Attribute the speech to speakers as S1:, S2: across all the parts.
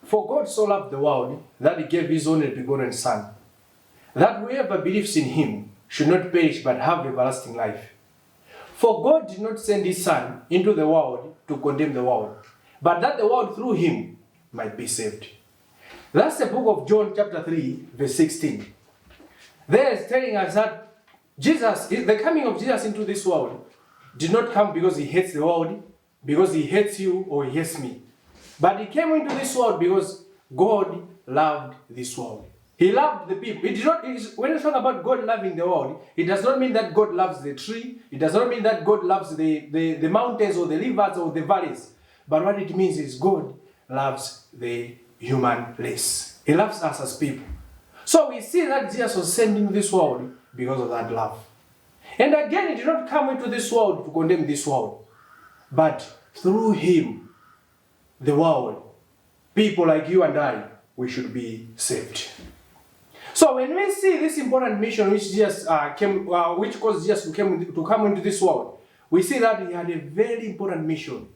S1: For God so loved the world that he gave his only begotten Son, that whoever believes in him should not perish but have everlasting life. For God did not send his Son into the world to condemn the world, but that the world through him might be saved. That's the book of John chapter 3, verse 16. There is telling us that the coming of Jesus into this world did not come because he hates the world, because he hates you or he hates me. But he came into this world because God loved this world. He loved the people. When you talk about God loving the world, it does not mean that God loves the tree. It does not mean that God loves the mountains or the rivers or the valleys. But what it means is God loves the human race. He loves us as people. So we see that Jesus was sent into this world because of that love. And again, he did not come into this world to condemn this world. But through him, the world, people like you and I, we should be saved. So when we see this important mission which Jesus which caused Jesus to come into this world, we see that he had a very important mission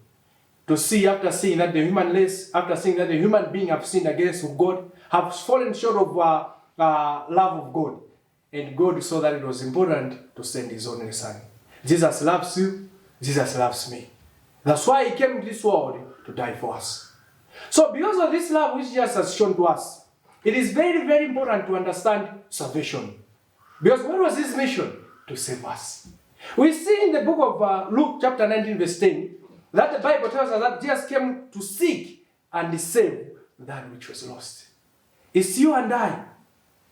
S1: to see, after seeing that the human race, after seeing that the human being have sinned against God, have fallen short of love of God. And God saw that it was important to send his only Son. Jesus loves you. Jesus loves me. That's why he came to this world to die for us. So because of this love which Jesus has shown to us, it is very, very important to understand salvation. Because what was his mission? To save us. We see in the book of Luke chapter 19 verse 10 that the Bible tells us that Jesus came to seek and save that which was lost. It's you and I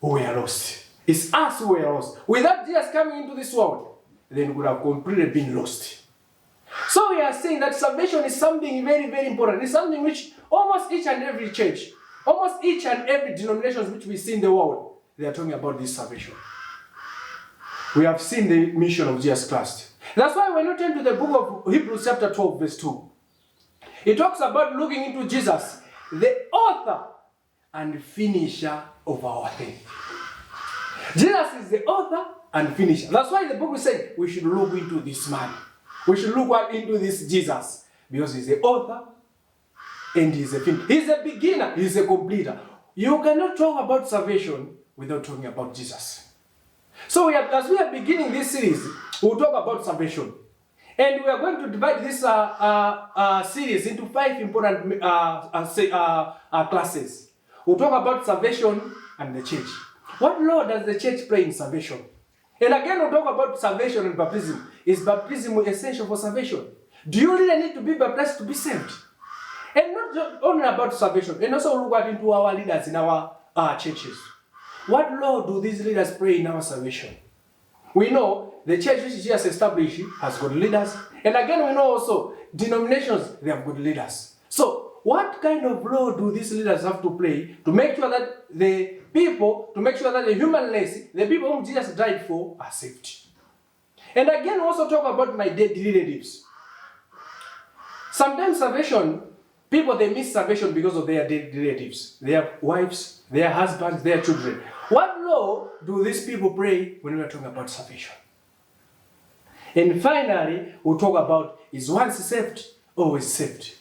S1: who were lost. It's us who were lost. Without Jesus coming into this world, then we would have completely been lost. So we are saying that salvation is something very, very important. It's something which almost each and every church, almost each and every denomination which we see in the world, they are talking about this salvation. We have seen the mission of Jesus Christ. That's why when you turn to the book of Hebrews chapter 12 verse 2, it talks about looking into Jesus, the author and finisher of our faith. Jesus is the author and finisher. That's why the book is saying we should look into this man. We should look into this Jesus, because he's the author and he's a finisher. He's a beginner, he's a completer. You cannot talk about salvation without talking about Jesus. So as we are beginning this series, we'll talk about salvation. And we are going to divide this series into 5 important classes. We'll talk about salvation and the church. What role does the church play in salvation? And again, we'll talk about salvation and baptism. Is baptism essential for salvation? Do you really need to be baptized to be saved? And not only about salvation, and also look into our leaders in our churches. What role do these leaders play in our salvation? We know the church which Jesus established has good leaders. And again, we know also denominations, they have good leaders. So, what kind of role do these leaders have to play to make sure that the human race, the people whom Jesus died for, are saved? And again, also talk about my dead relatives. Sometimes salvation, people, they miss salvation because of their dead relatives. Their wives, their husbands, their children. What role do these people play when we are talking about salvation? And finally, we'll talk about, is once saved, always saved?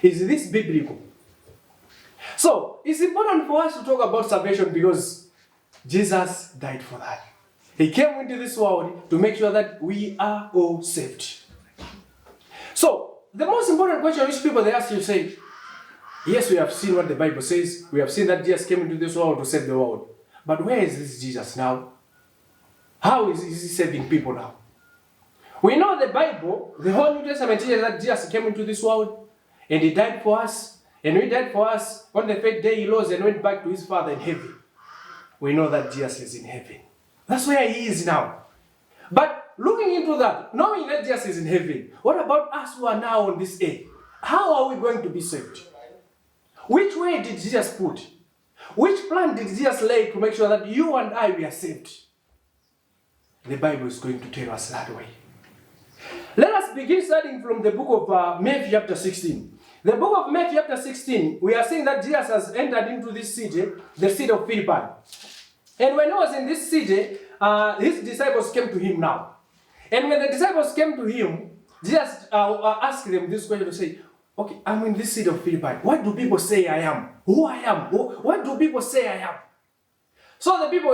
S1: Is this biblical? So, it's important for us to talk about salvation because Jesus died for that. He came into this world to make sure that we are all saved. So, the most important question which people they ask you say, yes, we have seen what the Bible says. We have seen that Jesus came into this world to save the world. But where is this Jesus now? How is he saving people now? We know the Bible, the whole New Testament teaches that Jesus came into this world and he died for us. And when he died for us, on the 3rd day he rose and went back to his Father in heaven. We know that Jesus is in heaven. That's where he is now. But looking into that, knowing that Jesus is in heaven, what about us who are now on this earth? How are we going to be saved? Which way did Jesus put? Which plan did Jesus lay to make sure that you and I we are saved? The Bible is going to tell us that way. Let us begin studying from the book of Matthew chapter 16. The book of Matthew chapter 16, we are seeing that Jesus has entered into this city, the city of Philippi. And when he was in this city, his disciples came to him now. And when the disciples came to him, Jesus asked them this question to say, okay, I'm in this city of Philippi. What do people say I am? Who I am? What do people say I am? So the people,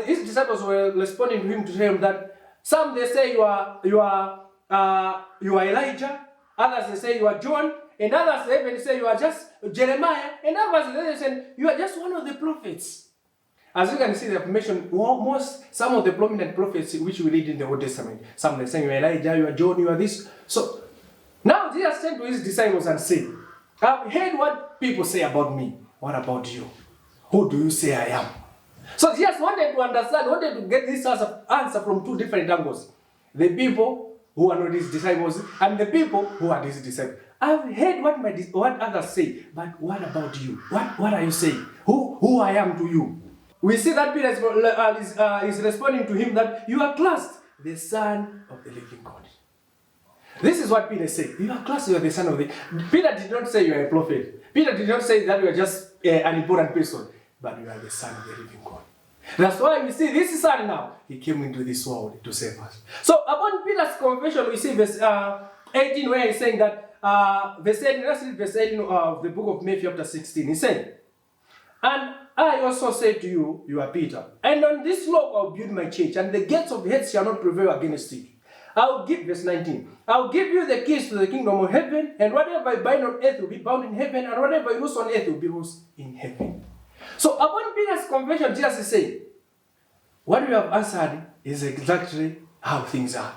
S1: his disciples were responding to him to tell him that some they say you are Elijah, others they say you are John, and others they even say you are just Jeremiah, and others they say you are just one of the prophets. As you can see, they have mentioned some of the prominent prophets which we read in the Old Testament. Some they say you are Elijah, you are John, you are this. So now Jesus turned to his disciples and said, I've heard what people say about me. What about you? Who do you say I am? So Jesus wanted to understand, wanted to get this answer from two different angles. The people who are not his disciples and the people who are his disciples. I've heard what others say, but what about you? What are you saying? Who I am to you? We see that Peter is responding to him that you are Christ, the Son of the living God. This is what Peter said. You are Christ, you are the Son of the... Peter did not say you are a prophet. Peter did not say that you are just an important person, but you are the Son of the living God. That's why we see this Son now. He came into this world to save us. So upon Peter's confession, we see verse 18 where he's saying that, verse 18, let's read verse 18 of the book of Matthew chapter 16. He said, and I also say to you, you are Peter, and on this rock I'll build my church, and the gates of hell shall not prevail against it. I'll give, verse 19, I'll give you the keys to the kingdom of heaven, and whatever I bind on earth will be bound in heaven, and whatever I loose on earth will be loosed in heaven. So upon Peter's confession, Jesus is saying, what you have answered is exactly how things are.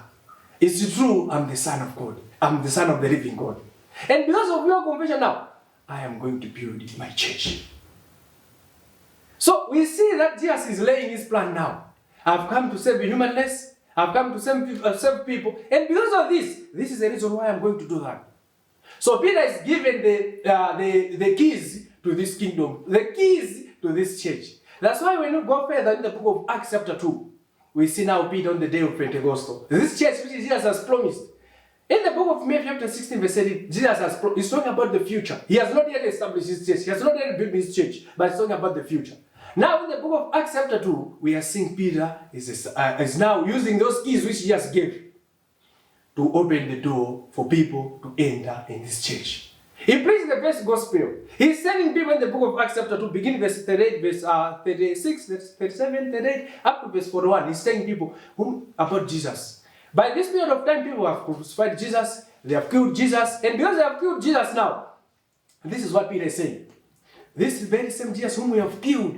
S1: It's true, I'm the Son of God. I'm the Son of the living God. And because of your confession now, I am going to build my church. So we see that Jesus is laying his plan now. I've come to save the human race. I've come to save people. And because of this is the reason why I'm going to do that. So Peter is given the keys to this kingdom, the keys to this church. That's why when you go further in the book of Acts chapter 2, we see now Peter on the day of Pentecost. This church which Jesus has promised. In the book of Matthew chapter 16 verse 8, Jesus he's talking about the future. He has not yet established his church. He has not yet built his church, but he's talking about the future. Now in the book of Acts chapter 2, we are seeing Peter is now using those keys which he just gave to open the door for people to enter in this church. He preached the best gospel. He's telling people in the book of Acts chapter 2, beginning verse 38, verse 36, verse 37, 38, up to verse 41. He's telling people about Jesus. By this period of time, people have crucified Jesus, they have killed Jesus, and because they have killed Jesus now, this is what Peter is saying. This very same Jesus whom we have killed,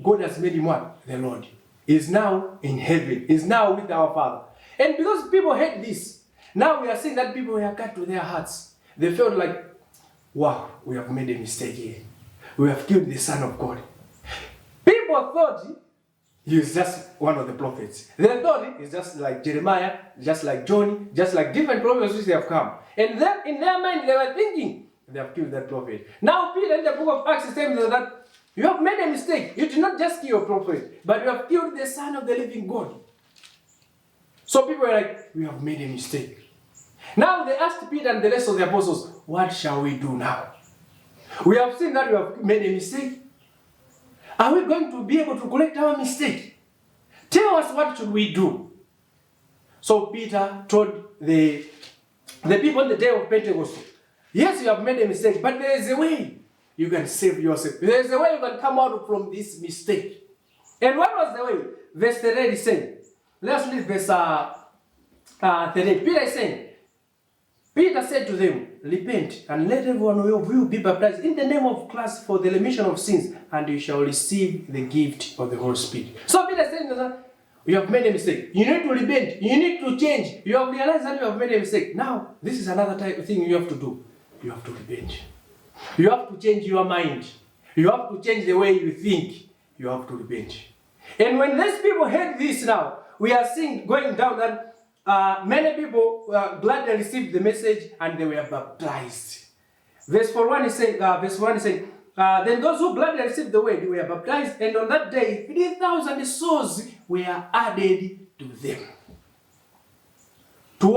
S1: God has made him what? The Lord. He is now in heaven. He is now with our Father. And because people hate this, now we are seeing that people were cut to their hearts. They felt like, wow, we have made a mistake here. We have killed the Son of God. People thought he is just one of the prophets. They thought he is just like Jeremiah, just like John, just like different prophets which they have come. And then in their mind they were thinking, they have killed that prophet. Now Peter in the book of Acts is telling them that you have made a mistake. You did not just kill a prophet, but you have killed the Son of the living God. So people were like, we have made a mistake. Now they asked Peter and the rest of the apostles, what shall we do now? We have seen that we have made a mistake. Are we going to be able to correct our mistake? Tell us, what should we do? So Peter told the people on the day of Pentecost, yes, you have made a mistake, but there is a way you can save yourself. There is a way you can come out from this mistake. And what was the way? Verse 38 is saying, let's read verse 38. Peter is saying, Peter said to them, repent and let everyone of you be baptized in the name of Christ for the remission of sins, and you shall receive the gift of the Holy Spirit. So Peter said to them, you have made a mistake. You need to repent. You need to change. You have realized that you have made a mistake. Now, this is another type of thing you have to do. You have to repent. You have to change your mind. You have to change the way you think. You have to repent. And when these people heard this now, we are seeing going down that many people gladly received the message and they were baptized. Verse 1 is saying, then those who gladly received the word were baptized, and on that day 3,000 souls were added to them. To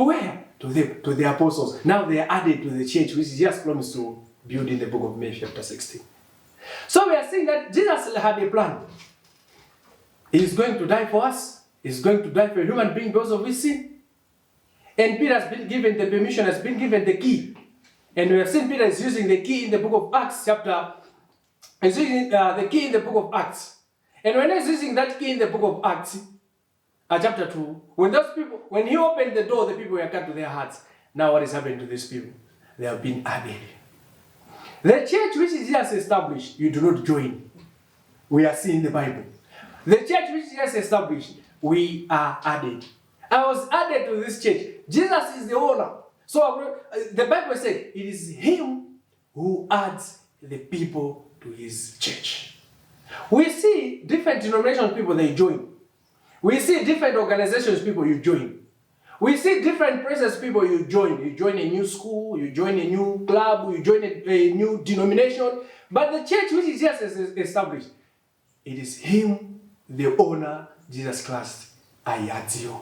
S1: where? To them, to the apostles. Now they are added to the church, which is just promised to build in the book of Matthew chapter 16. So we are seeing that Jesus had a plan. He is going to die for us. He's going to die for a human being because of his sin. And Peter has been given the permission, has been given the key. And we have seen Peter is using the key in the book of Acts he's using the key in the book of Acts. And when he's using that key in the book of Acts, chapter 2, when he opened the door, the people were cut to their hearts. Now what is happening to these people? They have been added. The church which is just established, you do not join. We are seeing the Bible. The church which is just established, we are added. I was added to this church. Jesus is the owner. So the Bible said it is him who adds the people to his church. We see different denominations people they join. We see different organizations people you join. We see different places people you join. You join a new school, you join a new club, you join a new denomination. But the church which is just established, it is him, the owner, Jesus Christ, I add you.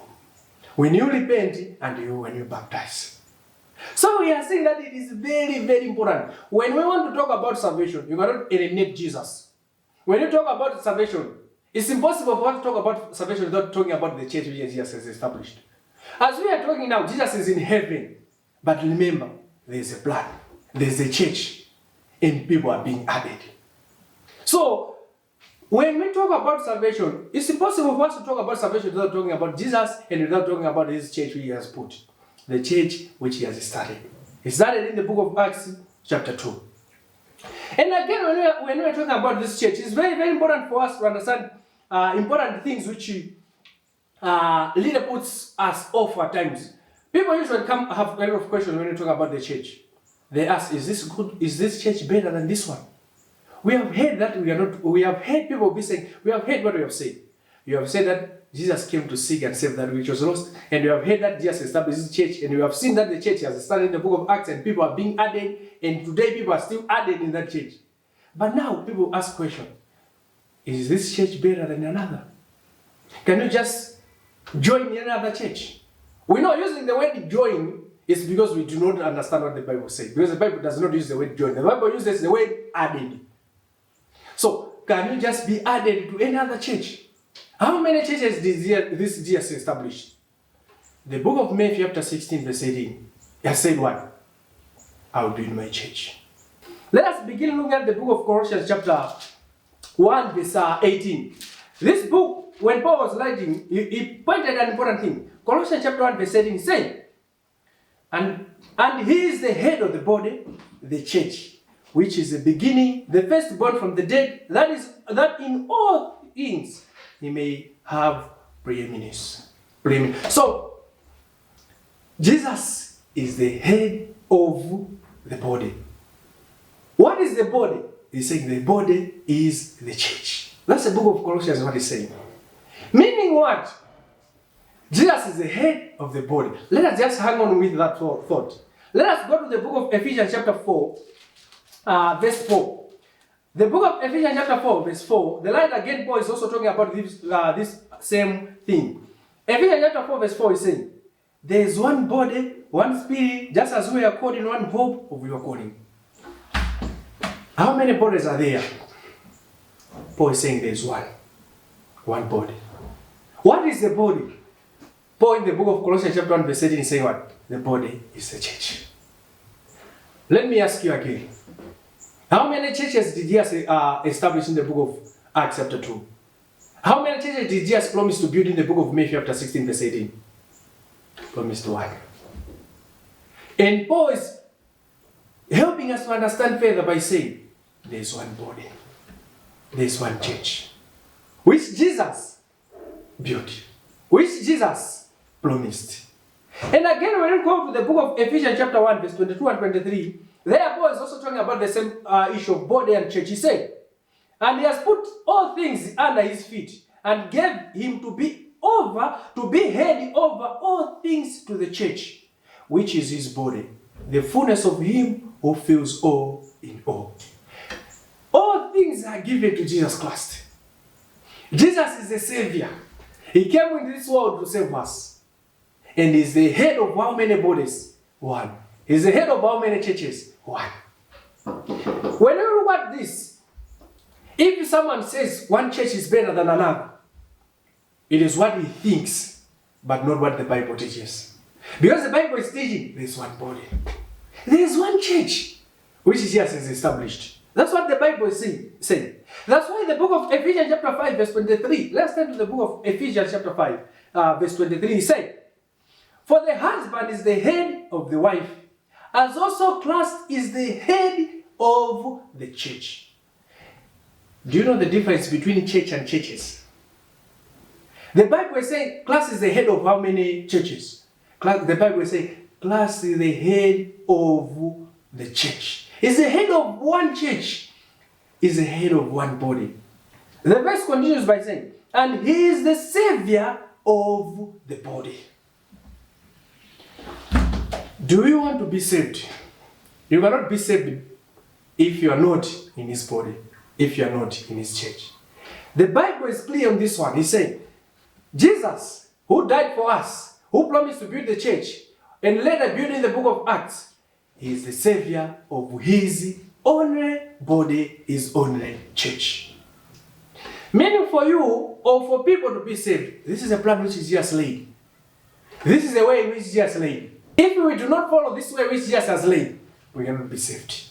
S1: When you repent and when you baptize. So we are saying that it is very, very important. When we want to talk about salvation, you cannot eliminate Jesus. When you talk about salvation, it's impossible for us to talk about salvation without talking about the church which Jesus has established. As we are talking now, Jesus is in heaven. But remember, there is a plan. There is a church. And people are being added. So, when we talk about salvation, it's impossible for us to talk about salvation without talking about Jesus and without talking about his church which he has put. The church which he has started. He started in the book of Acts, chapter 2. And again, when we are talking about this church, it's very, very important for us to understand important things which leader puts us off at times. People usually have a lot of questions when we talk about the church. They ask, is this good? Is this church better than this one? We have heard that we have heard people be saying, we have heard what we have said. You have said that Jesus came to seek and save that which was lost. And you have heard that Jesus established his church. And you have seen that the church has started in the book of Acts and people are being added. And today people are still added in that church. But now people ask question, is this church better than another? Can you just join in another church? We're not using the word join is because we do not understand what the Bible says. Because the Bible does not use the word join. The Bible uses the word added. So, can you just be added to any other church? How many churches did this Jesus establish? The book of Matthew chapter 16 verse 18 has said what? I will build my church. Let us begin looking at the book of Colossians chapter 1 verse 18. This book, when Paul was writing, he pointed an important thing. Colossians chapter 1 verse 18 said, and he is the head of the body, the church, which is the beginning, the firstborn from the dead, that in all things he may have preeminence. So, Jesus is the head of the body. What is the body? He's saying the body is the church. That's the book of Colossians, what he's saying. Meaning what? Jesus is the head of the body. Let us just hang on with that thought. Let us go to the book of Ephesians chapter 4, verse 4. The book of Ephesians chapter 4, verse 4, the line again, Paul is also talking about this same thing. Ephesians chapter 4, verse 4 is saying, there is one body, one spirit, just as we are called in one hope of your calling. How many bodies are there? Paul is saying there is one body. What is the body? Paul in the book of Colossians chapter 1 verse 18 is saying what? The body is the church. Let me ask you again. How many churches did Jesus establish in the book of Acts chapter 2? How many churches did Jesus promise to build in the book of Matthew chapter 16 verse 18? Promised one. And Paul is helping us to understand further by saying, there is one body. There is one church. Which Jesus built. Which Jesus promised. And again, when we go to the book of Ephesians chapter 1 verse 22 and 23, there Paul is also talking about the same issue of body and church. He said, and he has put all things under his feet and gave him to be head over all things to the church, which is his body, the fullness of him who fills all in all. All things are given to Jesus Christ. Jesus is the Savior. He came into this world to save us. And he's the head of how many bodies? One. He's the head of how many churches? One. When you look at this, if someone says one church is better than another, it is what he thinks, but not what the Bible teaches. Because the Bible is teaching there's one body. There is one church which Jesus is established. That's what the Bible is saying. That's why the book of Ephesians chapter 5 verse 23. Let's turn to the book of Ephesians chapter 5 verse 23. He said, "For the husband is the head of the wife, as also Christ is the head of the church." Do you know the difference between church and churches? The Bible is saying Christ is the head of how many churches? The Bible is saying Christ is the head of the church. He's the head of one church. He's the head of one body. The verse continues by saying, "And he is the savior of the body." Do you want to be saved? You cannot be saved if you are not in his body, if you are not in his church. The Bible is clear on this one. He said, Jesus, who died for us, who promised to build the church, and later built in the book of Acts, he is the savior of his only body, his only church. Meaning for you or for people to be saved, this is a plan which Jesus laid. This is the way which Jesus laid. If we do not follow this way which Jesus has laid, we cannot be saved.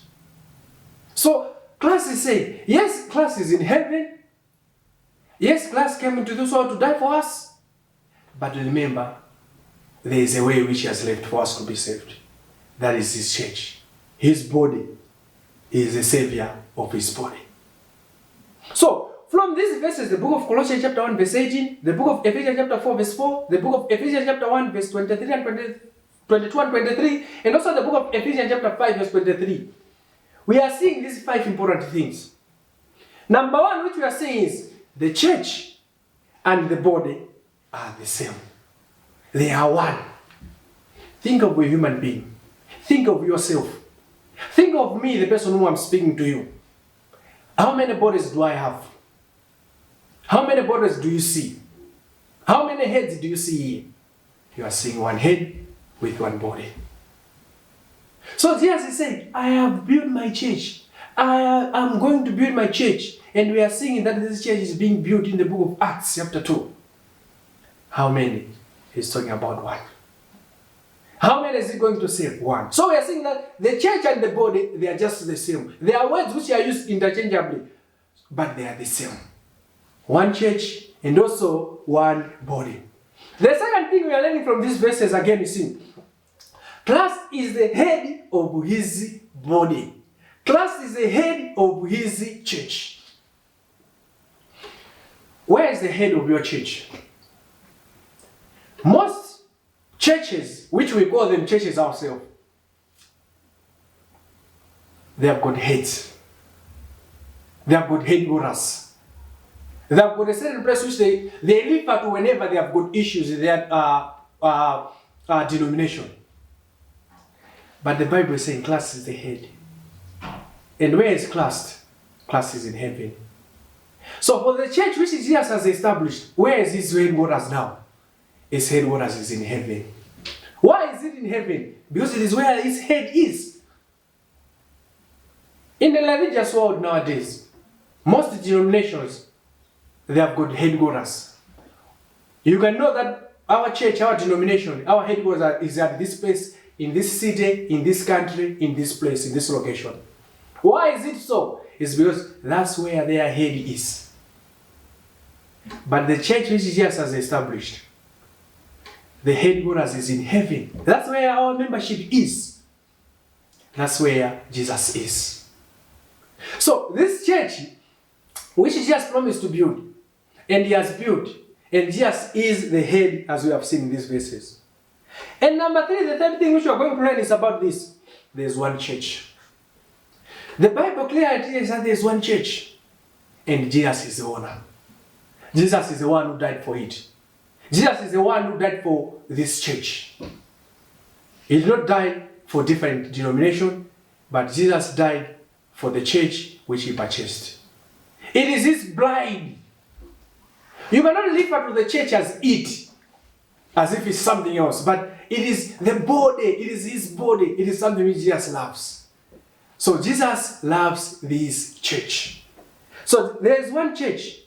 S1: So Christ is saying, yes, Christ is in heaven. Yes, Christ came into this world to die for us. But remember, there is a way which he has left for us to be saved. That is his church. His body is the savior of his body. So, from these verses, the book of Colossians chapter 1 verse 18, the book of Ephesians chapter 4 verse 4, the book of Ephesians chapter 1 verse 23 and 22 and 23, and also the book of Ephesians chapter 5 verse 23. We are seeing these 5 important things. Number 1, which we are seeing is the church and the body are the same. They are one. Think of a human being. Think of yourself. Think of me, the person who I'm speaking to you. How many bodies do I have? How many bodies do you see? How many heads do you see here? You are seeing one head with one body. So Jesus is saying, I have built my church. I am going to build my church. And we are seeing that this church is being built in the book of Acts chapter 2. How many? He's talking about one. How many is he going to say? One. So we are seeing that the church and the body, they are just the same. They are words which are used interchangeably, but they are the same. One church and also one body. The second thing we are learning from these verses again is in Christ is the head of his body. Christ is the head of his church. Where is the head of your church? Most churches, which we call them churches ourselves, they have got heads. They have got headquarters. They have got a certain place which they refer to whenever they have got issues in their denomination. But the Bible is saying Christ is the head. And where is Christ? Christ is in heaven. So for the church which Jesus has established, where is his headquarters now? His headquarters is in heaven. Why is it in heaven? Because it is where his head is. In the religious world nowadays, most denominations, they have got headquarters. You can know that our church, our denomination, our headquarters is at this place, in this city, in this country, in this place, in this location. Why is it so? It's because that's where their head is. But the church which Jesus has established, the headquarters is in heaven. That's where our membership is. That's where Jesus is. So this church, which Jesus promised to build, and he has built, and Jesus is the head, as we have seen in these verses. And number 3, the third thing which we are going to learn is about this. There's one church. The Bible clearly tells us there's one church, and Jesus is the owner. Jesus is the one who died for it. Jesus is the one who died for this church. He did not die for different denomination, but Jesus died for the church which he purchased. It is his bride. You cannot refer to the church as it, as if it's something else, but it is the body, it is his body, it is something which Jesus loves. So Jesus loves this church. So there is one church.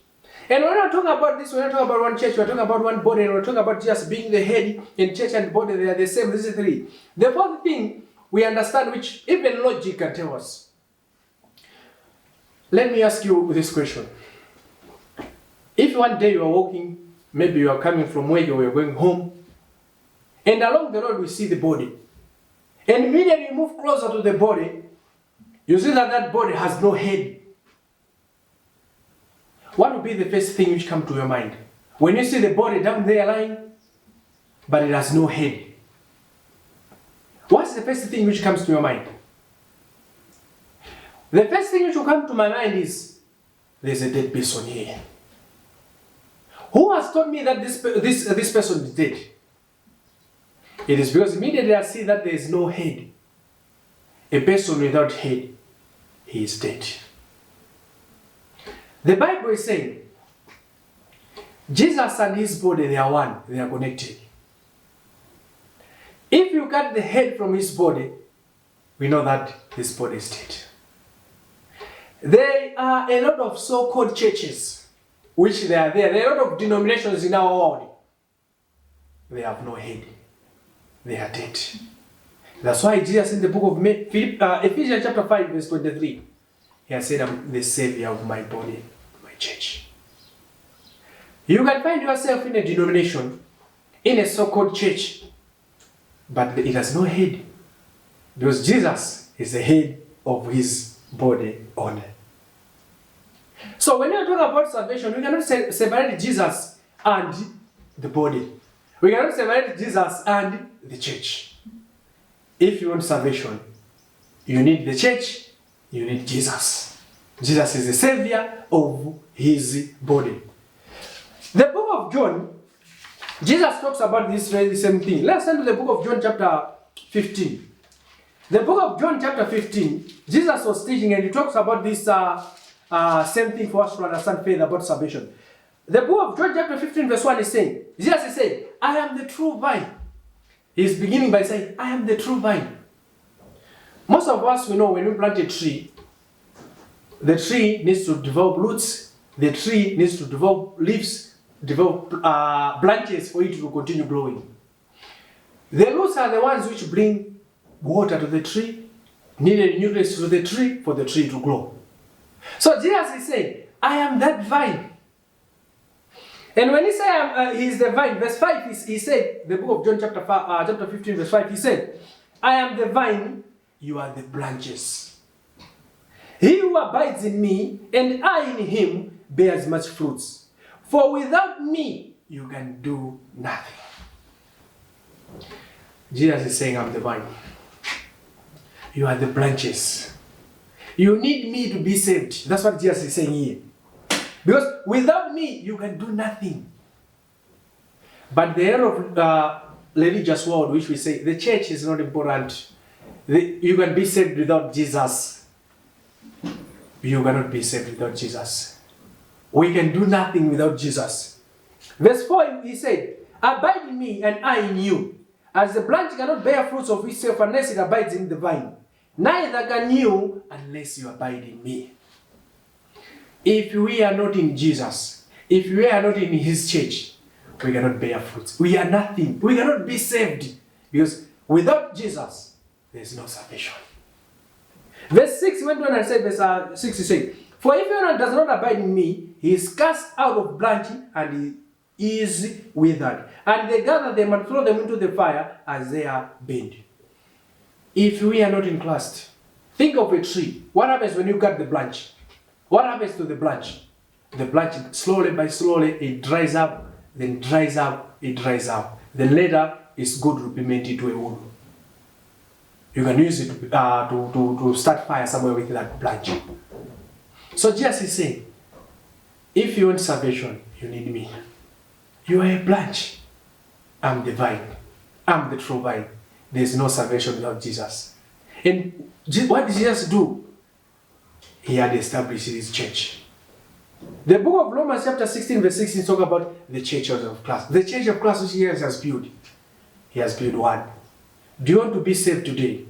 S1: And when I talk about this, when I talk about one church, we're talking about one body, and we're talking about Jesus being the head, and church and body, they are the same. This is 3. The fourth thing we understand, which even logic can tell us. Let me ask you this question. If one day you are walking, maybe you are coming from work or you are going home, and along the road we see the body, and immediately you move closer to the body, you see that that body has no head. What would be the first thing which comes to your mind? When you see the body down there lying, but it has no head. What's the first thing which comes to your mind? The first thing which will come to my mind is, there's a dead person here. Who has told me that this person is dead? It is because immediately I see that there is no head. A person without head, he is dead. The Bible is saying, Jesus and his body, they are one, they are connected. If you cut the head from his body, we know that his body is dead. There are a lot of so-called churches, which they are there. There are a lot of denominations in our world. They have no head. They are dead. That's why Jesus in the book of Ephesians chapter 5 verse 23, he has said, I'm the savior of my body, my church. You can find yourself in a denomination, in a so-called church, but it has no head. Because Jesus is the head of his body only. So when you talk about salvation, we cannot separate Jesus and the body. We cannot separate Jesus and the church. If you want salvation, you need the church, you need Jesus. Jesus is the savior of his body. The book of John, Jesus talks about this very same thing. Let's turn to the book of John chapter 15. The book of John chapter 15, Jesus was teaching and he talks about this same thing for us to understand faith about salvation. The book of John chapter 15 verse 1 is saying, Jesus is saying, I am the true vine. He's beginning by saying, I am the true vine. Most of us, we know when we plant a tree, the tree needs to develop roots, the tree needs to develop leaves, develop branches for it to continue growing. The roots are the ones which bring water to the tree, needed nutrients to the tree for the tree to grow. So Jesus is saying, I am that vine. And when he said he is the vine, verse 5, he said, the book of John chapter 15, verse 5, he said, I am the vine, you are the branches. He who abides in me, and I in him, bears much fruits. For without me, you can do nothing. Jesus is saying, I'm the vine. You are the branches. You need me to be saved. That's what Jesus is saying here. Because without me, you can do nothing. But the era of religious world, which we say, the church is not important. You can be saved without Jesus. You cannot be saved without Jesus. We can do nothing without Jesus. Verse 4, he said, abide in me and I in you. As the branch cannot bear fruits of itself unless it abides in the vine, neither can you unless you abide in me. If we are not in Jesus, if we are not in his church, we cannot bear fruits. We are nothing. We cannot be saved. Because without Jesus, there is no salvation. Verse 6 went on and said, verse 6 he said, for if anyone does not abide in me, he is cast out of branch and he is withered. And they gather them and throw them into the fire as they are burned. If we are not in Christ, think of a tree. What happens when you cut the branch? What happens to the branch? The branch, slowly by slowly, it dries up, then dries up, it dries up. Then later, it's good to be made into a wood. You can use it to start fire somewhere with that branch. So Jesus is saying, if you want salvation, you need me. You are a branch. I'm the vine. I'm the true vine. There's no salvation without Jesus. And what did Jesus do? He had established his church. The book of Romans chapter 16 verse 16 talks about the church of Christ. The church of Christ which he has built. He has built one. Do you want to be saved today?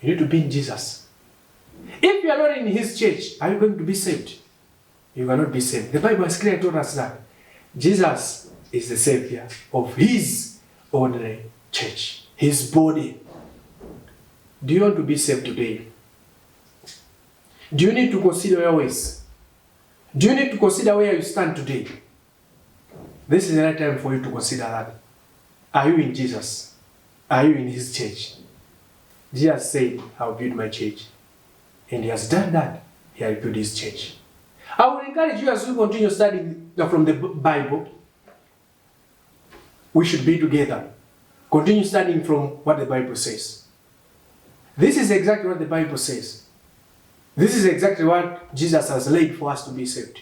S1: You need to be in Jesus. If you are not in his church, are you going to be saved? You cannot be saved. The Bible has clearly told us that Jesus is the savior of his only church, his body. Do you want to be saved today? Do you need to consider your ways? Do you need to consider where you stand today? This is the right time for you to consider that. Are you in Jesus? Are you in his church? Jesus said, I'll build my church. And he has done that. He has built his church. I will encourage you as we continue studying from the Bible. We should be together. Continue studying from what the Bible says. This is exactly what the Bible says. This is exactly what Jesus has laid for us to be saved.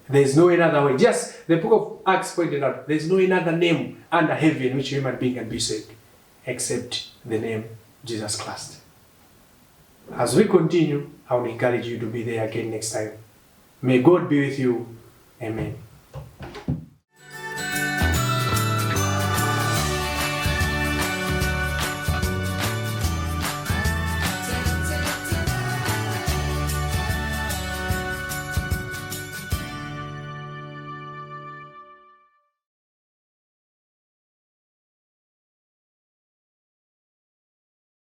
S1: There is no another way. Just the book of Acts pointed out, there is no another name under heaven in which a human being can be saved except the name Jesus Christ. As we continue, I would encourage you to be there again next time. May God be with you. Amen.